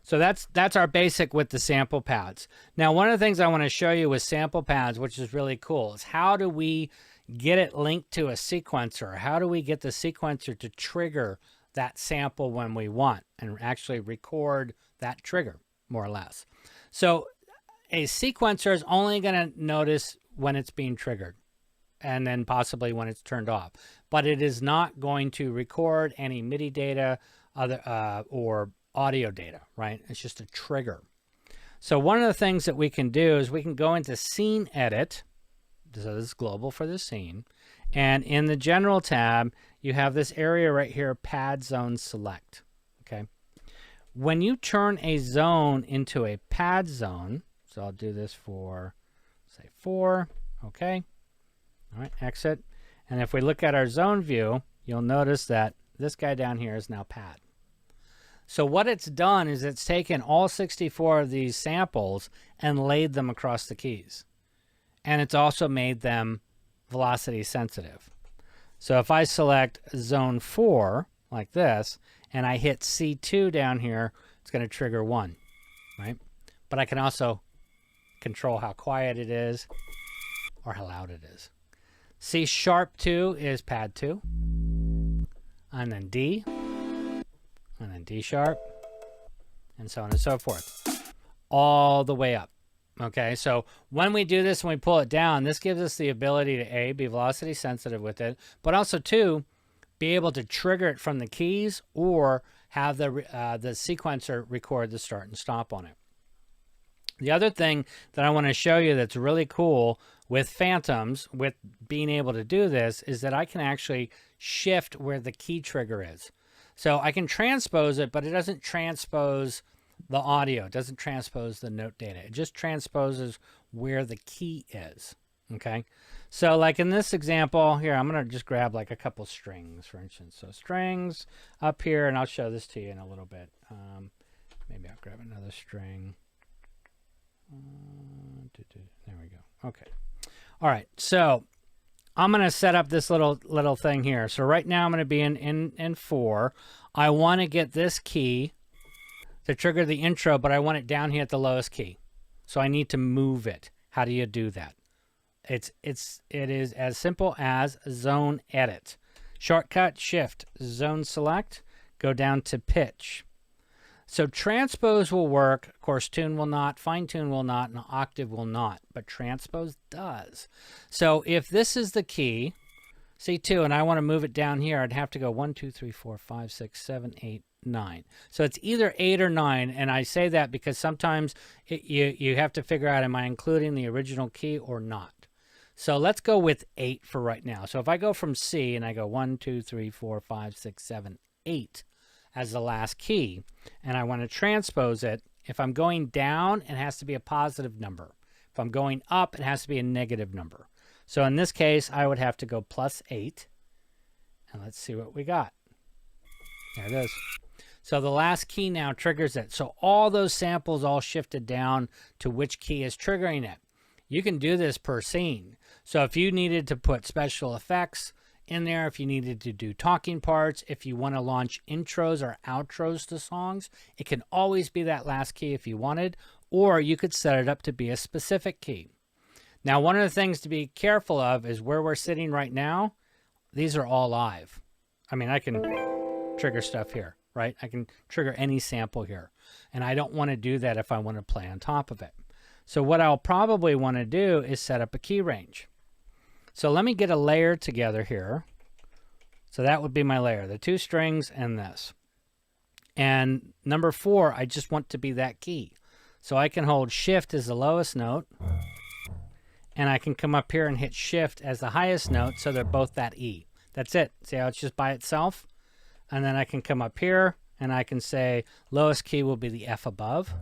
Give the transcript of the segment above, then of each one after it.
So that's our basic with the sample pads. Now, one of the things I want to show you with sample pads, which is really cool, is how do we get it linked to a sequencer? How do we get the sequencer to trigger that sample when we want and actually record that trigger, more or less? So a sequencer is only going to notice when it's being triggered and then possibly when it's turned off. But it is not going to record any MIDI data or audio data, right? It's just a trigger. So one of the things that we can do is we can go into Scene Edit. So this is global for the scene. And in the General tab, you have this area right here, Pad Zone Select. Okay. When you turn a zone into a pad zone, so I'll do this for, say, 4. Okay. All right, exit. And if we look at our zone view, you'll notice that this guy down here is now pad. So what it's done is it's taken all 64 of these samples and laid them across the keys. And it's also made them velocity sensitive. So if I select zone 4 like this, and I hit C2 down here, it's going to trigger 1, right? But I can also control how quiet it is or how loud it is. C#2 is pad 2, and then D, and then D#, and so on and so forth, all the way up. Okay, so when we do this and we pull it down, this gives us the ability to A, be velocity sensitive with it, but also 2, be able to trigger it from the keys or have the sequencer record the start and stop on it. The other thing that I want to show you that's really cool with Fantoms, with being able to do this, is that I can actually shift where the key trigger is. So I can transpose it, but it doesn't transpose the audio. It doesn't transpose the note data. It just transposes where the key is. Okay. So like in this example here, I'm going to just grab like a couple strings, for instance. So strings up here, and I'll show this to you in a little bit. Maybe I'll grab another string. There we go. Okay. All right. So I'm going to set up this little thing here. So right now I'm going to be in 4. I want to get this key to trigger the intro, but I want it down here at the lowest key. So I need to move it. How do you do that? It is as simple as zone edit. Shortcut shift, zone select, go down to pitch. So transpose will work. Of course, tune will not, fine tune will not, and octave will not, but transpose does. So if this is the key, C2, and I want to move it down here, I'd have to go 1, 2, 3, 4, 5, 6, 7, 8, 9. So it's either 8 or 9, and I say that because sometimes you have to figure out, am I including the original key or not? So let's go with 8 for right now. So if I go from C and I go 1, 2, 3, 4, 5, 6, 7, 8 as the last key, and I want to transpose it, if I'm going down, it has to be a positive number. If I'm going up, it has to be a negative number. So in this case, I would have to go +8. And let's see what we got. There it is. So the last key now triggers it. So all those samples all shifted down to which key is triggering it. You can do this per scene. So if you needed to put special effects in there, if you needed to do talking parts, if you want to launch intros or outros to songs, it can always be that last key if you wanted, or you could set it up to be a specific key. Now, one of the things to be careful of is where we're sitting right now. These are all live. I mean, I can trigger stuff here, right? I can trigger any sample here, and I don't want to do that if I want to play on top of it. So what I'll probably want to do is set up a key range. So let me get a layer together here. So that would be my layer, the 2 strings and this. And number 4, I just want to be that key. So I can hold shift as the lowest note, and I can come up here and hit shift as the highest note, so they're both that E. That's it. See how it's just by itself? And then I can come up here and I can say lowest key will be the F above,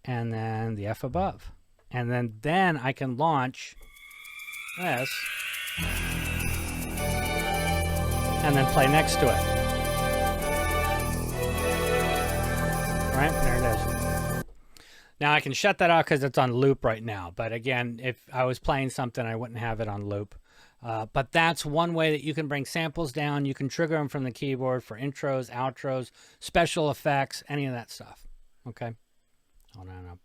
and then the F above. And then I can launch this and then play next to it. Right, there it is. Now I can shut that off because it's on loop right now. But again, if I was playing something, I wouldn't have it on loop. But that's one way that you can bring samples down. You can trigger them from the keyboard for intros, outros, special effects, any of that stuff. Okay. Hold on.